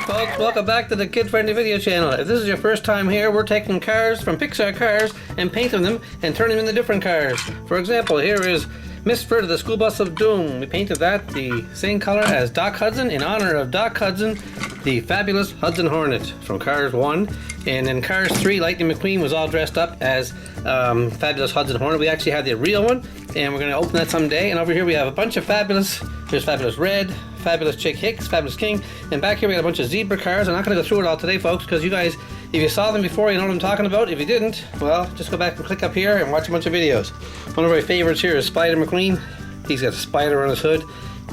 Folks, welcome back to the kid-friendly video channel. If this is your first time here, we're taking cars from Pixar Cars and painting them and turning them into different cars. For example, here is Miss Fritter, the school bus of doom. We painted that the same color as Doc Hudson in honor of Doc Hudson, the fabulous Hudson Hornet from Cars 1. And in Cars 3, Lightning McQueen was all dressed up as Fabulous Hudson Hornet. We actually had the real one, and we're going to open that someday. And over here we have a bunch of Fabulous. There's Fabulous Red, Fabulous Chick Hicks, Fabulous King, and back here we got a bunch of Zebra Cars. I'm not going to go through it all today, folks, because you guys, if you saw them before, you know what I'm talking about. If you didn't, well, just go back and click up here and watch a bunch of videos. One of my favorites here is Spider McQueen. He's got a spider on his hood,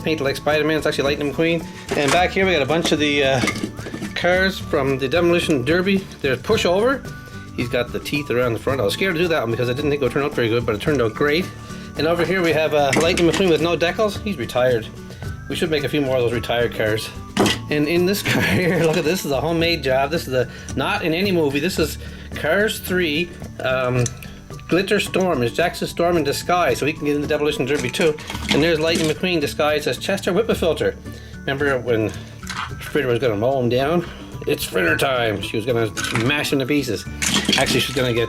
painted like Spider-Man. It's actually Lightning McQueen. And back here we got a bunch of the cars from the Demolition Derby. There's Pushover. He's got the teeth around the front. I was scared to do that one because I didn't think it would turn out very good, but it turned out great. And over here we have Lightning McQueen with no decals. He's retired. We should make a few more of those retired cars. And in this car here, look at this, is a homemade job. This is not in any movie. This is Cars 3 Glitter Storm. It's Jackson Storm in disguise, so he can get in the Demolition Derby too. And there's Lightning McQueen disguised as Chester Whipplefilter. Remember when Fritter was going to mow him down? It's Fritter time. She was going to smash him to pieces. Actually, she's going to get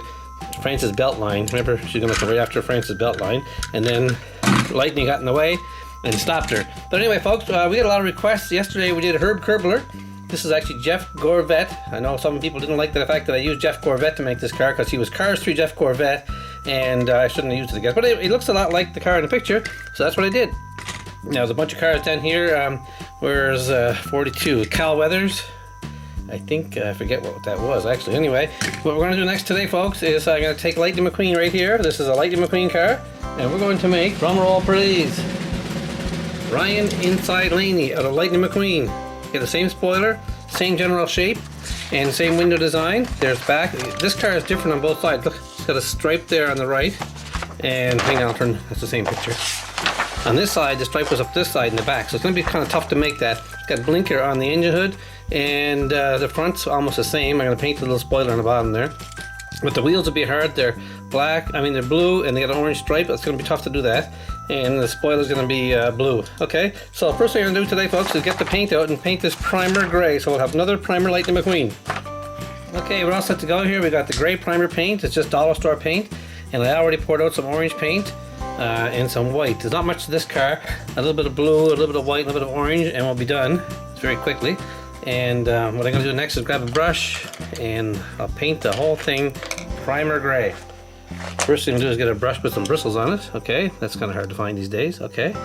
Francis Beltline. Remember, she's going to come right after Francis Beltline. And then Lightning got in the way and stopped her. But anyway, folks, we got a lot of requests. Yesterday we did Herb Kerbler. This is actually Jeff Gorvette. I know some people didn't like the fact that I used Jeff Gorvette to make this car because he was Cars 3 Jeff Gorvette, and I shouldn't have used it again. But it looks a lot like the car in the picture, so that's what I did. Now there's a bunch of cars down here. Where's 42? Cal Weathers. I think, I forget what that was actually. Anyway, what we're going to do next today, folks, is I'm going to take Lightning McQueen right here. This is a Lightning McQueen car, and we're going to make, drum roll please, Ryan inside Laney out of Lightning McQueen. Get the same spoiler, same general shape, and same window design. There's back. This car is different on both sides. Look, it's got a stripe there on the right, and hang on, I'll turn. That's the same picture. On this side, the stripe was up this side in the back, so it's going to be kind of tough to make that. It's got blinker on the engine hood, and the front's almost the same. I'm going to paint the little spoiler on the bottom there. But the wheels will be hard. They're black, they're blue, and they got an orange stripe. It's going to be tough to do that. And the spoiler's going to be blue. Okay, so first thing I'm going to do today, folks, is get the paint out and paint this primer gray. So we'll have another primer Lightning McQueen. Okay, we're all set to go here. We got the gray primer paint. It's just dollar store paint. And I already poured out some orange paint and some white. There's not much to this car. A little bit of blue, a little bit of white, a little bit of orange, and we'll be done very quickly. And what I'm going to do next is grab a brush and I'll paint the whole thing primer gray. First thing to do is get a brush with some bristles on it. Okay, that's kind of hard to find these days. Okay,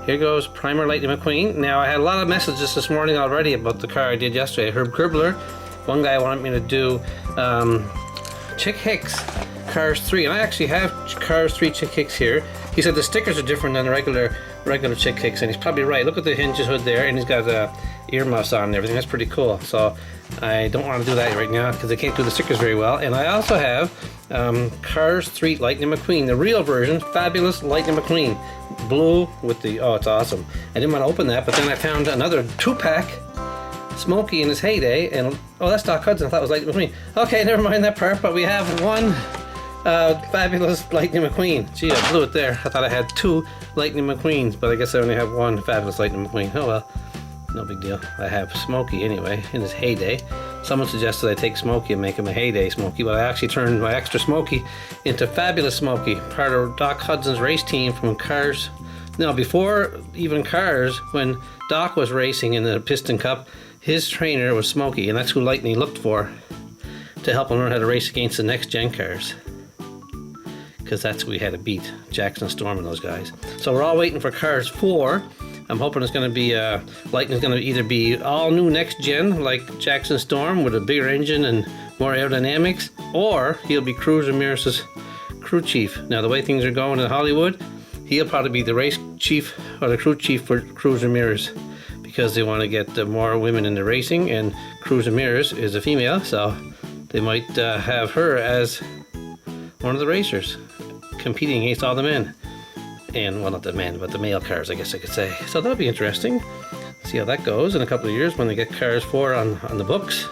here goes Primer Lightning McQueen. Now, I had a lot of messages this morning already about the car I did yesterday, Herb Kerbler. One guy wanted me to do Chick Hicks, Cars 3, and I actually have Cars 3 Chick Hicks here. He said the stickers are different than the regular Chick Hicks, and he's probably right. Look at the hinges hood there, and he's got earmuffs on and everything. That's pretty cool. So I don't want to do that right now because I can't do the stickers very well. And I also have Cars 3 Lightning McQueen, the real version, Fabulous Lightning McQueen, blue with the, oh, it's awesome. I didn't want to open that, but then I found another 2-pack, Smokey in his heyday, and oh, that's Doc Hudson. I thought it was Lightning McQueen. Okay, never mind that part, but we have one Fabulous Lightning McQueen. Gee, I blew it there. I thought I had 2 Lightning McQueens, but I guess I only have one Fabulous Lightning McQueen. Oh well. No big deal. I have Smokey anyway, in his heyday. Someone suggested I take Smokey and make him a heyday Smokey, but I actually turned my extra Smokey into Fabulous Smokey, part of Doc Hudson's race team from Cars. Now, before even Cars, when Doc was racing in the Piston Cup, his trainer was Smokey, and that's who Lightning looked for to help him learn how to race against the next gen cars. Because that's who we had to beat, Jackson Storm and those guys. So we're all waiting for Cars 4. I'm hoping it's going to be, Lightning's going to either be all new next gen, like Jackson Storm with a bigger engine and more aerodynamics, or he'll be Cruz Ramirez's crew chief. Now, the way things are going in Hollywood, he'll probably be the race chief or the crew chief for Cruz Ramirez because they want to get more women into racing, and Cruz Ramirez is a female, so they might have her as one of the racers competing against all the men. And, well, not the men, but the male cars, I guess I could say. So that'll be interesting. See how that goes in a couple of years when they get Cars 4 on the books.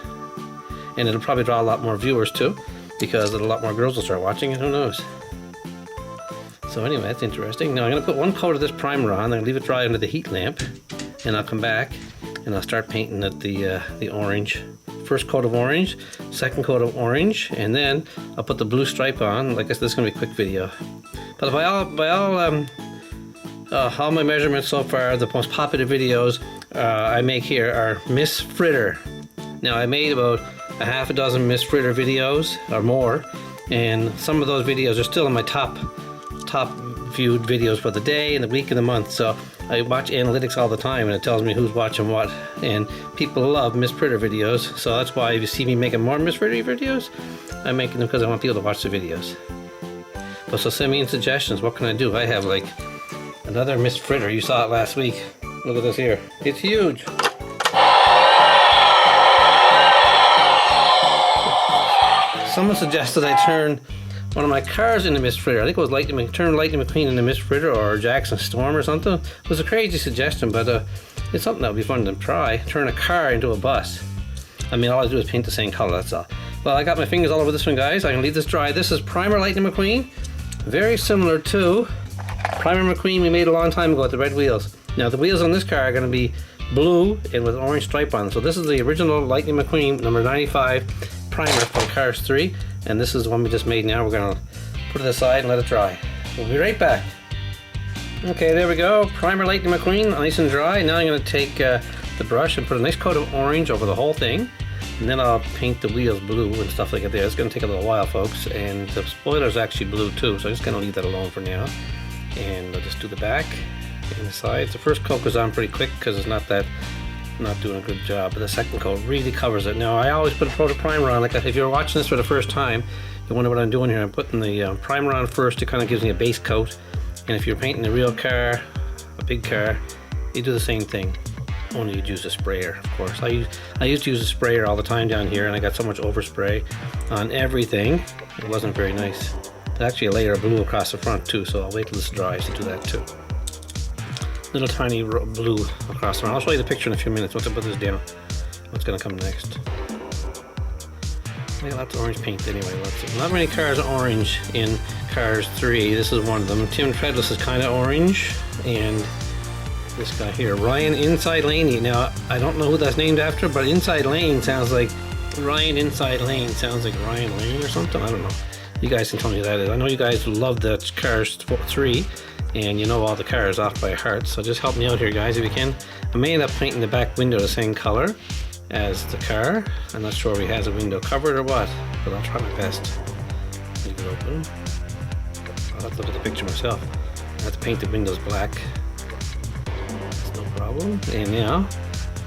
And it'll probably draw a lot more viewers, too, because a lot more girls will start watching it. Who knows? So anyway, that's interesting. Now, I'm going to put one coat of this primer on. I'm going to leave it dry under the heat lamp. And I'll come back and I'll start painting it the orange. First coat of orange, second coat of orange, and then I'll put the blue stripe on. Like I said, this is gonna be a quick video. But by all my measurements so far, the most popular videos I make here are Miss Fritter. Now I made about a half a dozen Miss Fritter videos or more, and some of those videos are still in my top viewed videos for the day and the week and the month. So I watch analytics all the time, and it tells me who's watching what, and people love Miss Fritter videos. So that's why if you see me making more Miss Fritter videos, I'm making them because I want people to watch the videos. But so send me in suggestions. What can I do? I have like another Miss Fritter. You saw it last week. Look at this here. It's huge. Someone suggested I turn one of my cars into Miss Fritter. I think it was turn Lightning McQueen into Miss Fritter or Jackson Storm or something. It was a crazy suggestion, but it's something that would be fun to try. Turn a car into a bus. I mean, all I do is paint the same color, that's all. Well, I got my fingers all over this one, guys. I can leave this dry. This is Primer Lightning McQueen. Very similar to Primer McQueen we made a long time ago with the red wheels. Now, the wheels on this car are going to be blue and with an orange stripe on them. So this is the original Lightning McQueen number 95 primer from Cars 3. And this is the one we just made now. We're going to put it aside and let it dry. We'll be right back. Okay, there we go. Primer Lightning McQueen, nice and dry. Now I'm going to take the brush and put a nice coat of orange over the whole thing. And then I'll paint the wheels blue and stuff like that there. It's going to take a little while, folks. And the spoiler's actually blue too, so I'm just going to leave that alone for now. And I'll just do the back and the sides. The first coat goes on pretty quick because it's not doing a good job, but the second coat really covers it. Now I always put a coat of primer on. Like if you're watching this for the first time, you wonder what I'm doing here. I'm putting the primer on first. It kind of gives me a base coat. And if you're painting a real car, a big car, you do the same thing. Only you'd use a sprayer, of course. I used to use a sprayer all the time down here, and I got so much overspray on everything. It wasn't very nice. There's actually a layer of blue across the front too, so I'll wait till this dries to do that too. Little tiny blue across the front. I'll show you the picture in a few minutes once I put this down. What's going to come next? I got lots of orange paint anyway. Not many cars are orange in Cars 3. This is one of them. Tim Treadless is kind of orange, and this guy here, Ryan Inside Laney. Now I don't know who that's named after, but Inside Lane sounds like Ryan Inside Lane. Sounds like Ryan Lane or something. I don't know. You guys can tell me who that is. I know you guys love the Cars 3. And you know all the cars off by heart, so just help me out here, guys, if you can. I may end up painting the back window the same color as the car. I'm not sure if he has a window covered or what, but I'll try my best. Leave it open. I'll have to look at the picture myself. I have to paint the windows black. That's no problem. And now,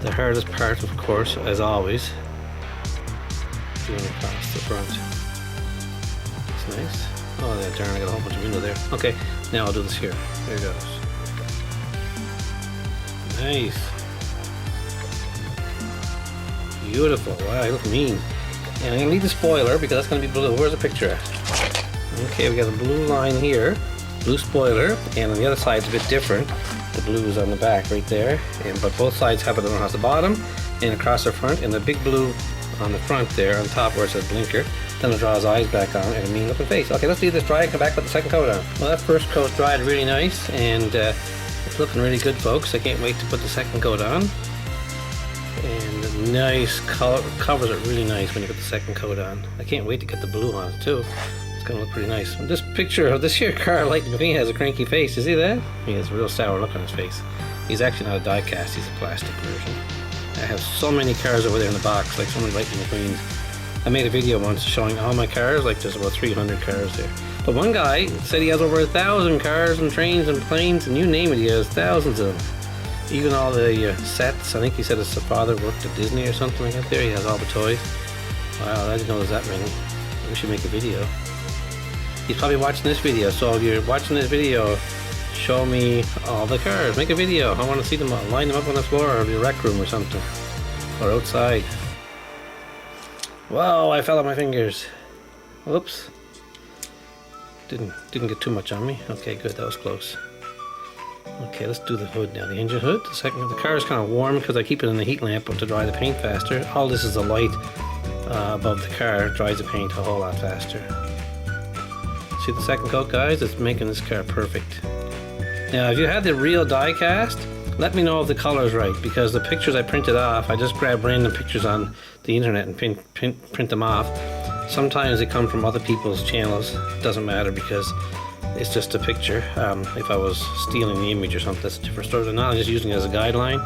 the hardest part, of course, as always, doing across the front. That's nice. Oh, yeah, darn, I got a whole bunch of window there. Okay, now I'll do this here. There it goes. Nice. Beautiful. Wow, I look mean. And I'm going to leave the spoiler because that's going to be blue. Where's the picture at? Okay, we got a blue line here. Blue spoiler. And on the other side it's a bit different. The blue is on the back right there. But both sides have it across the bottom and across the front. And the big blue on the front there on top where it says blinker. Then I'll draw his eyes back on and a mean looking face. Okay, let's leave this dry and come back with the second coat on. Well, that first coat dried really nice, and it's looking really good, folks. I can't wait to put the second coat on. And nice color, covers it really nice when you put the second coat on. I can't wait to get the blue on it too. It's gonna look pretty nice. And this picture of this here car, Lightning McQueen, has a cranky face. You see that? He has a real sour look on his face. He's actually not a diecast, he's a plastic version. I have so many cars over there in the box, like so many Lightning McQueens. I made a video once showing all my cars, like there's about 300 cars there. But one guy said he has over 1,000 cars and trains and planes and you name it, he has thousands of them. Even all the sets. I think he said his father worked at Disney or something like that there. He has all the toys. Wow, I didn't know there's that many. We should make a video. He's probably watching this video, so if you're watching this video, show me all the cars. Make a video. I want to see them all. Line them up on the floor of your rec room or something. Or outside. Whoa, I fell on my fingers. Whoops. Didn't get too much on me. Okay, good, that was close. Okay, let's do the hood now. The engine hood. The car is kind of warm because I keep it in the heat lamp to dry the paint faster. All this is the light above the car dries the paint a whole lot faster. See the second coat, guys? It's making this car perfect. Now, if you had the real die cast, let me know if the color's right, because the pictures I printed off, I just grab random pictures on the internet and print them off. Sometimes they come from other people's channels. It doesn't matter because it's just a picture. If I was stealing the image or something, that's a different story. I'm not just using it as a guideline,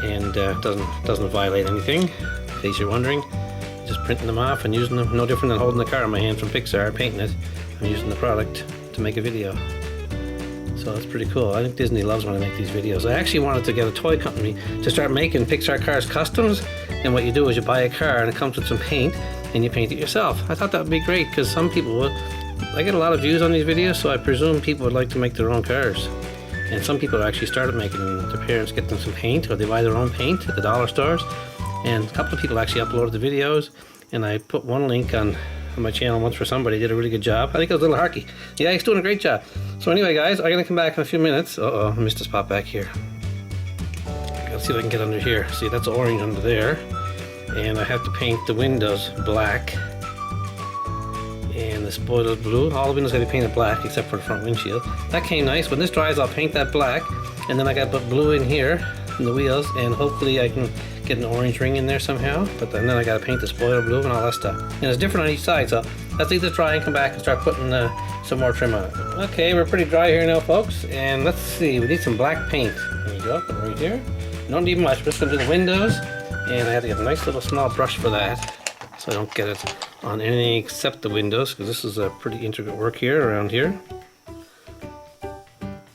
and doesn't violate anything, in case you're wondering. Just printing them off and using them, no different than holding the car in my hand from Pixar, painting it. I'm using the product to make a video. So that's pretty cool. I think Disney loves when I make these videos. I actually wanted to get a toy company to start making Pixar Cars customs, and what you do is you buy a car and it comes with some paint and you paint it yourself. I thought that would be great because some people would. I get a lot of views on these videos, so I presume people would like to make their own cars. And some people actually started making them. Their parents get them some paint, or they buy their own paint at the dollar stores. And a couple of people actually uploaded the videos, and I put one link on my channel once for somebody. Did a really good job. I think it was a little Harky. Yeah, he's doing a great job. So anyway, guys, I'm gonna come back in a few minutes. I missed a spot back here. Let's see if I can get under here. See, that's orange under there. And I have to paint the windows black. And the spoiler's blue. All the windows gotta be painted black except for the front windshield. That came nice. When this dries, I'll paint that black. And then I gotta put blue in here in the wheels, and hopefully I can get an orange ring in there somehow. But then I gotta paint the spoiler blue and all that stuff. And it's different on each side, so let's leave this dry and come back and start putting some more trim on it. Okay, we're pretty dry here now, folks. And let's see, we need some black paint. There you go, put it right here. You don't need much. We're just gonna do the windows, and I have to get a nice little small brush for that, so I don't get it on anything except the windows, because this is a pretty intricate work here around here.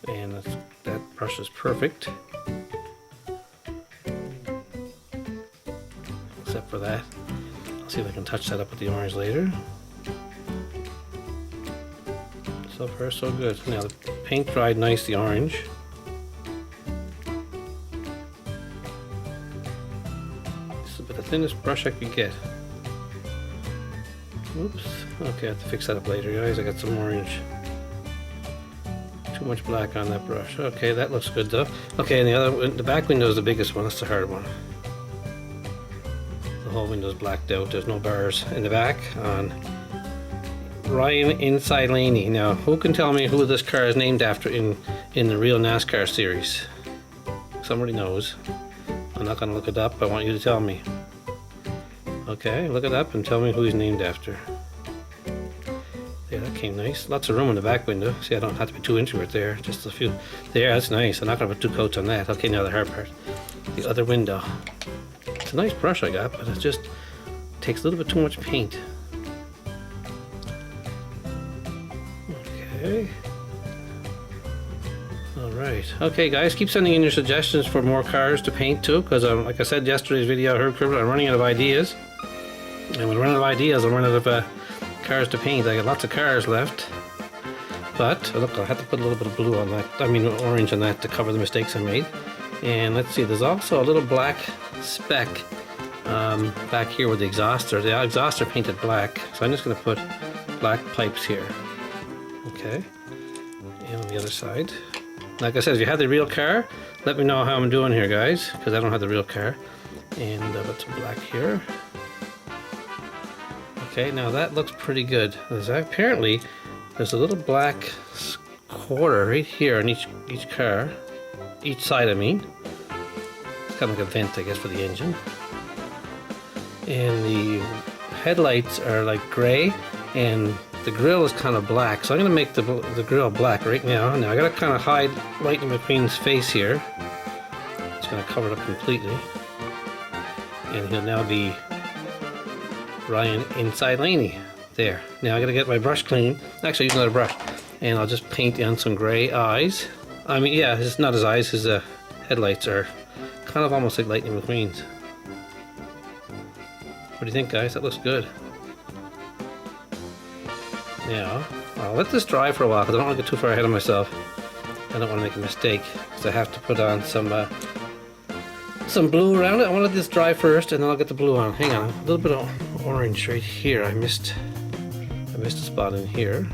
And that brush is perfect. Except for that. I'll see if I can touch that up with the orange later. So far so good. Now the paint dried nice, the orange. This is about the thinnest brush I could get. Oops. Okay, I have to fix that up later, guys. I got some orange. Too much black on that brush. Okay, that looks good though. Okay, and the back window is the biggest one. That's the hard one. The whole window's blacked out. There's no bars in the back on Ryan inside Laney. Now, who can tell me who this car is named after in the real NASCAR series? Somebody knows. I'm not going to look it up. I want you to tell me. Okay, look it up and tell me who he's named after. Yeah, that came nice. Lots of room in the back window. See, I don't have to be too intricate there. Just a few. There, that's nice. I'm not going to put two coats on that. Okay, now the hard part. The other window. It's a nice brush I got, but it just takes a little bit too much paint. Okay. Alright. Okay, guys, keep sending in your suggestions for more cars to paint too, because like I said yesterday's video, I'm running out of ideas. And when I run out of ideas, I'll run out of cars to paint. I got lots of cars left. But, look, I have to put a little bit of blue on that, orange on that to cover the mistakes I made. And let's see, there's also a little black speck back here with the exhauster. The exhauster painted black, so I'm just going to put black pipes here. Okay. And on the other side. Like I said, if you have the real car, let me know how I'm doing here, guys, because I don't have the real car. And put some black here. Okay, now that looks pretty good. Apparently, there's a little black quarter right here on each car. Each side, I mean. It's kind of like a vent, I guess, for the engine. And the headlights are like gray, and the grill is kind of black. So I'm going to make the grill black right now. Now I got to kind of hide Lightning McQueen's face here. It's going to cover it up completely. And he'll now be Ryan inside Laney. There. Now I got to get my brush clean. Actually, use another brush. And I'll just paint in some gray eyes. I mean, yeah, it's not his eyes. His headlights are kind of almost like Lightning McQueen's. What do you think, guys? That looks good. Now, I'll let this dry for a while because I don't want to get too far ahead of myself. I don't want to make a mistake because I have to put on some blue around it. I want to let this dry first and then I'll get the blue on. Hang on, a little bit of orange right here. I missed a spot in here.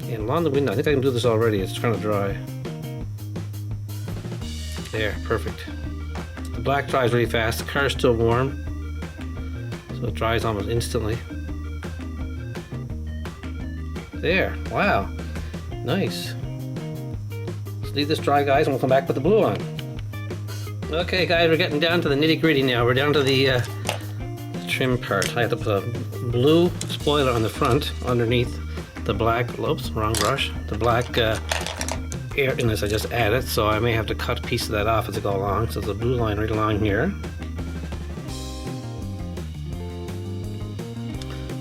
And along the window, I think I can do this already. It's kind of dry. There, perfect. The black dries really fast. The car's still warm, so it dries almost instantly. There, wow, nice. leave this dry, guys, and we'll come back with the blue on. Okay, guys, we're getting down to the nitty-gritty now. We're down to the trim part. I have to put a blue spoiler on the front underneath the black, oops, wrong brush, the black air in this I just added, so I may have to cut a piece of that off as I go along. So there's a blue line right along here.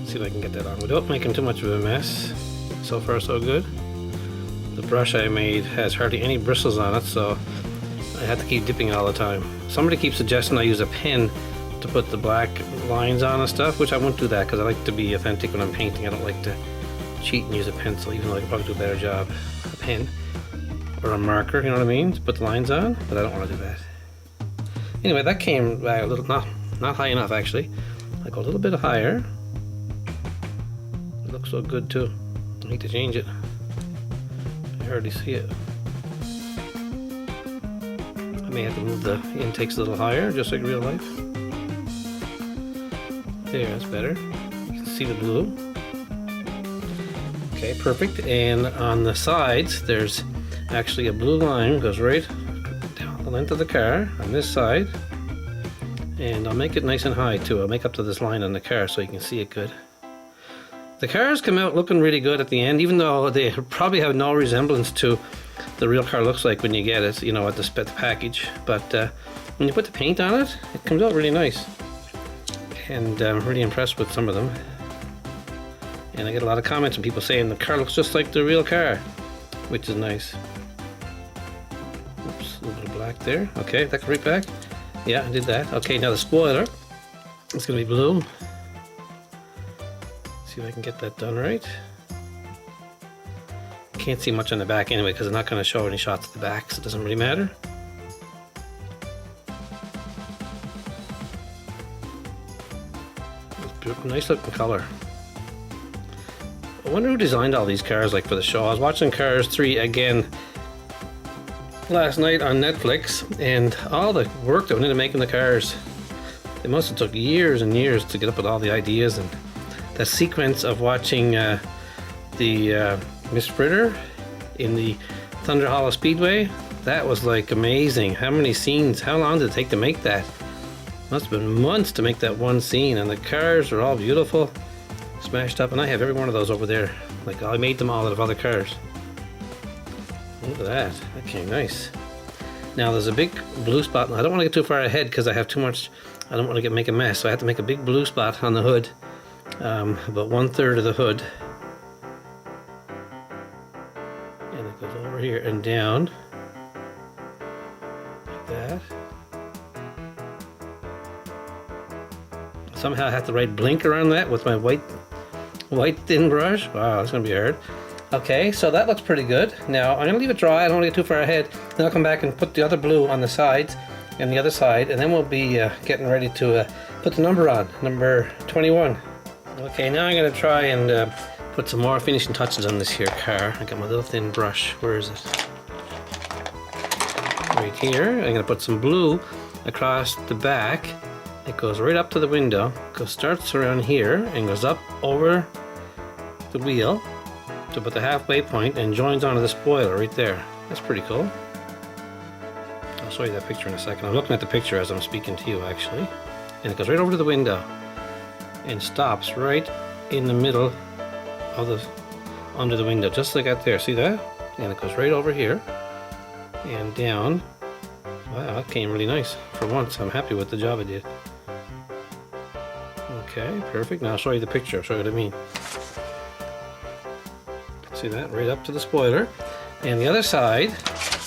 See if I can get that on without making too much of a mess. So far so good. The brush I made has hardly any bristles on it, so I have to keep dipping it all the time. Somebody keeps suggesting I use a pen to put the black lines on and stuff, which I won't do that because I like to be authentic when I'm painting. I don't like to cheat and use a pencil, even though I could probably do a better job. A pen or a marker, you know what I mean, to put the lines on, but I don't want to do that. Anyway, that came a little, not high enough actually. I go a little bit higher. It looks so good too. I need to change it. I hardly see it. I may have to move the intakes a little higher, just like real life. There, that's better. You can see the blue. Okay, perfect. And on the sides, there's actually a blue line goes right down the length of the car on this side. And I'll make it nice and high too. I'll make up to this line on the car so you can see it good. The cars come out looking really good at the end, even though they probably have no resemblance to the real car looks like when you get it, you know, at the package. But when you put the paint on it, it comes out really nice. And I'm really impressed with some of them. And I get a lot of comments from people saying the car looks just like the real car, which is nice. Oops, a little bit of black there. Okay, that goes right back. Yeah, I did that. Okay, now the spoiler. It's going to be blue. See if I can get that done right. Can't see much on the back anyway because I'm not going to show any shots of the back, so it doesn't really matter. Nice looking color. I wonder who designed all these cars like for the show. I was watching Cars 3 again last night on Netflix, and all the work that went into making the cars, it must have took years and years to get up with all the ideas. And the sequence of watching the Miss Fritter in the Thunder Hollow Speedway, that was like amazing. How many scenes, how long did it take to make that? Must have been months to make that one scene, and the cars are all beautiful, smashed up, and I have every one of those over there. Like, I made them all out of other cars. Look at that. That came nice. Now there's a big blue spot. I don't want to get too far ahead because I have too much. I don't want to make a mess, so I have to make a big blue spot on the hood, about 1/3 of the hood, and it goes over here and down like that. Somehow I have to write blink around that with my white thin brush. Wow, that's gonna be hard. Okay, so that looks pretty good. Now I'm gonna leave it dry. I don't want to get too far ahead. Then I'll come back and put the other blue on the sides and the other side, and then we'll be getting ready to put the number on, number 21. Okay, now I'm gonna try and put some more finishing touches on this here car. I got my little thin brush. Where is it? Right here. I'm gonna put some blue across the back. It goes right up to the window, starts around here and goes up over the wheel to about the halfway point and joins onto the spoiler right there. That's pretty cool. I'll show you that picture in a second. I'm looking at the picture as I'm speaking to you actually. And it goes right over to the window and stops right in the middle of the, under the window, just like that there. See that? And it goes right over here and down. Wow, that came really nice. For once, I'm happy with the job I did. Okay, perfect. Now I'll show you the picture. I'll show you what I mean. See that? Right up to the spoiler. And the other side,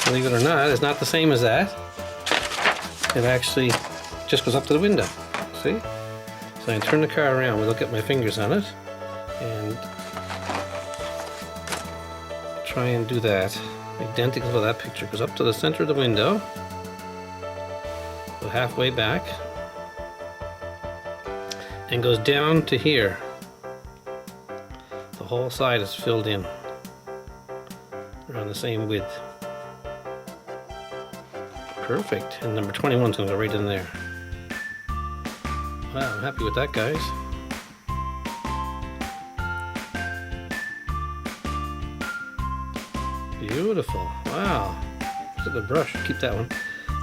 believe it or not, is not the same as that. It actually just goes up to the window. See? So I can turn the car around. We'll look at my fingers on it. And try and do that. Identical to that picture. Goes up to the center of the window. Go halfway back. And goes down to here. The whole side is filled in around the same width. Perfect. And number 21 is going to go right in there. Wow, I'm happy with that, guys. Beautiful. Wow. Look at the brush. Keep that one.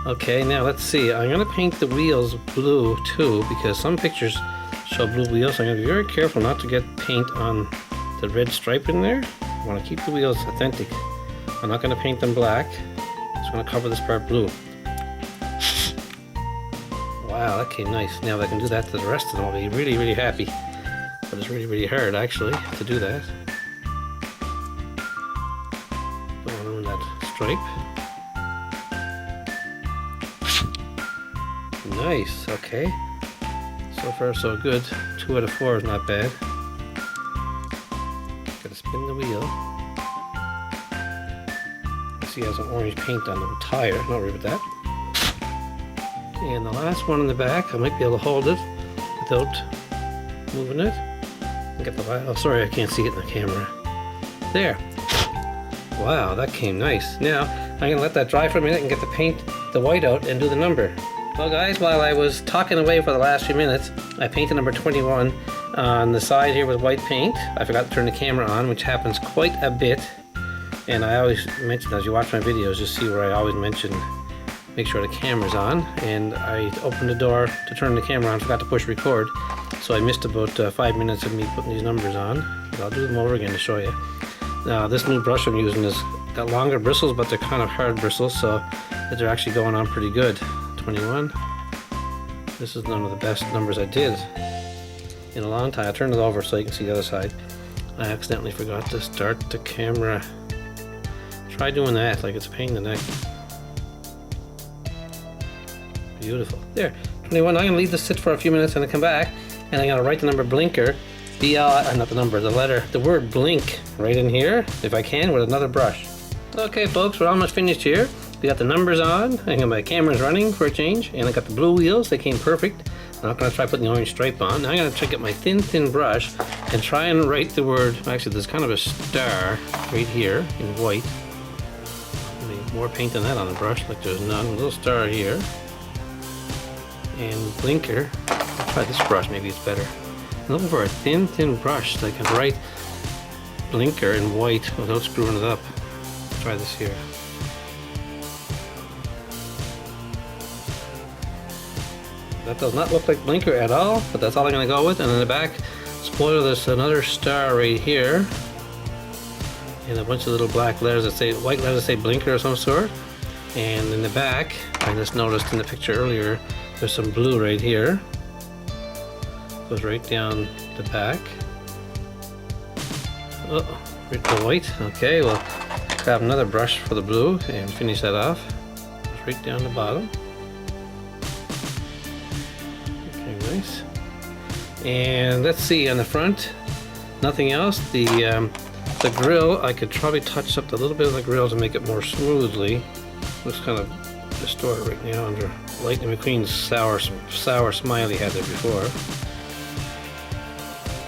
Okay, now let's see. I'm gonna paint the wheels blue too because some pictures show blue wheels. So I'm gonna be very careful not to get paint on the red stripe in there. I want to keep the wheels authentic. I'm not gonna paint them black. Just gonna cover this part blue. Wow, that came nice. Now if I can do that to the rest of them, I'll be really, really happy. But it's really, really hard actually to do that. Don't want to ruin that stripe. Nice, okay. So far so good. 2 out of 4 is not bad. Gotta spin the wheel. I see it has some orange paint on the tire, not worried about that. And the last one in the back, I might be able to hold it without moving it. Get the light. Oh, sorry, I can't see it in the camera. There. Wow, that came nice. Now, I'm gonna let that dry for a minute and get the paint, the white out, and do the number. Well, guys, while I was talking away for the last few minutes, I painted number 21 on the side here with white paint. I forgot to turn the camera on, which happens quite a bit. And I always mention, as you watch my videos, just see where I always mention make sure the camera's on, and I opened the door to turn the camera on, forgot to push record, so I missed about 5 minutes of me putting these numbers on. But I'll do them over again to show you. Now this new brush I'm using has got longer bristles, but they're kind of hard bristles, so they're actually going on pretty good. 21. This is one of the best numbers I did in a long time. I turned it over so you can see the other side. I accidentally forgot to start the camera. Try doing that like it's a pain in the neck. Beautiful. There, 21. I'm going to leave this sit for a few minutes and then come back and I'm going to write the number blinker, not the number, the letter, the word blink right in here, if I can, with another brush. Okay, folks, we're almost finished here. We got the numbers on, and my camera's running for a change, and I got the blue wheels, they came perfect. I'm not going to try putting the orange stripe on. Now I'm going to try to get my thin brush and try and write the word, actually there's kind of a star right here in white. Maybe more paint than that on the brush, like there's none, a little star here. And blinker, I'll try this brush, maybe it's better. I'm looking for a thin brush so I can write blinker in white without screwing it up. Let's try this here. That does not look like blinker at all, but that's all I'm going to go with. And in the back, spoiler, there's another star right here. And a bunch of little black letters that say, white letters that say blinker of some sort. And in the back, I just noticed in the picture earlier, there's some blue right here. Goes right down the back. Oh, right to white. Okay, we'll grab another brush for the blue and finish that off. Goes right down the bottom. Okay, nice. And let's see on the front. Nothing else. The grill, I could probably touch up a little bit of the grill to make it more smoothly. Looks kind of distorted right now under Lightning McQueen's sour smiley had there before.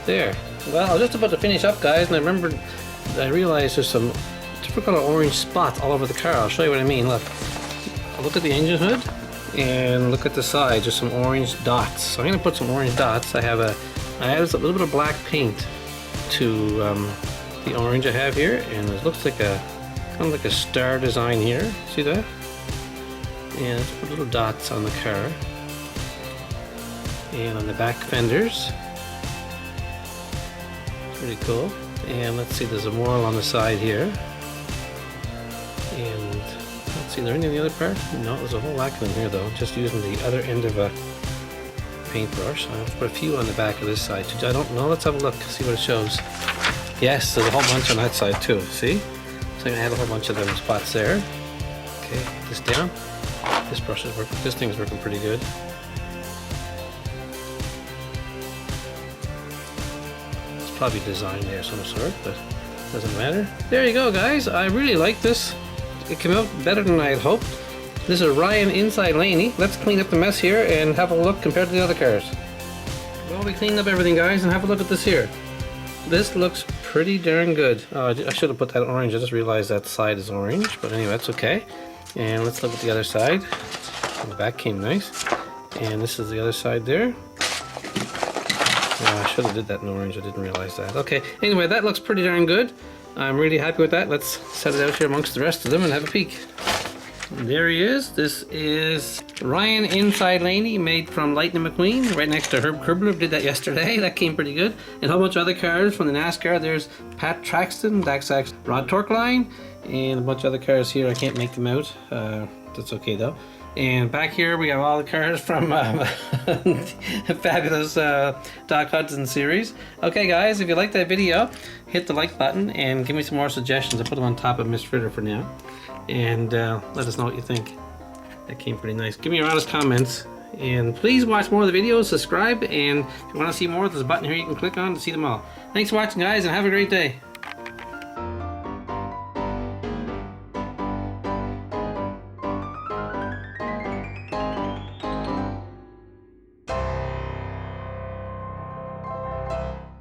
There. Well, I was just about to finish up, guys, and I realized there's some different color orange spots all over the car. I'll show you what I mean. Look at the engine hood and look at the side, just some orange dots. So I'm going to put some orange dots. I added a little bit of black paint to the orange I have here, and it looks like kind of like a star design here. See that? And let's put little dots on the car and on the back fenders. Pretty cool. And let's see, there's more on the side here. And let's see, are there any on the other part? No, there's a whole lack of them here though. Just using the other end of a paintbrush. I'll put a few on the back of this side too. I don't know. Let's have a look, see what it shows. Yes, there's a whole bunch on that side too. See? So I'm gonna add a whole bunch of them spots there. Okay, put this down. This brush is working. This thing's working pretty good. It's probably designed there of some sort, but doesn't matter. There you go, guys. I really like this. It came out better than I had hoped. This is Ryan inside Laney. Let's clean up the mess here and have a look compared to the other cars. Well, we cleaned up everything, guys, and have a look at this here. This looks pretty darn good. I should have put that orange. I just realized that side is orange, but anyway, that's okay. And let's look at the other side. The back came nice. And this is the other side there. I should have did that in orange. I didn't realize that. Okay, anyway, that looks pretty darn good. I'm really happy with that. Let's set it out here amongst the rest of them and have a peek. There he is. This is Ryan inside Laney, made from Lightning McQueen, right next to Herb Kerbler. Did that yesterday. That came pretty good. And a whole bunch of other cars from the NASCAR. There's Pat Traxton, Daxax Rod Torque line, and a bunch of other cars here. I can't make them out. That's okay though. And back here we have all the cars from Fabulous Doc Hudson series. Okay guys, if you liked that video, hit the like button and give me some more suggestions. I'll put them on top of Miss Fritter for now. And let us know what you think. That came pretty nice. Give me your honest comments. And please watch more of the videos, subscribe, and if you want to see more, there's a button here you can click on to see them all. Thanks for watching guys, and have a great day.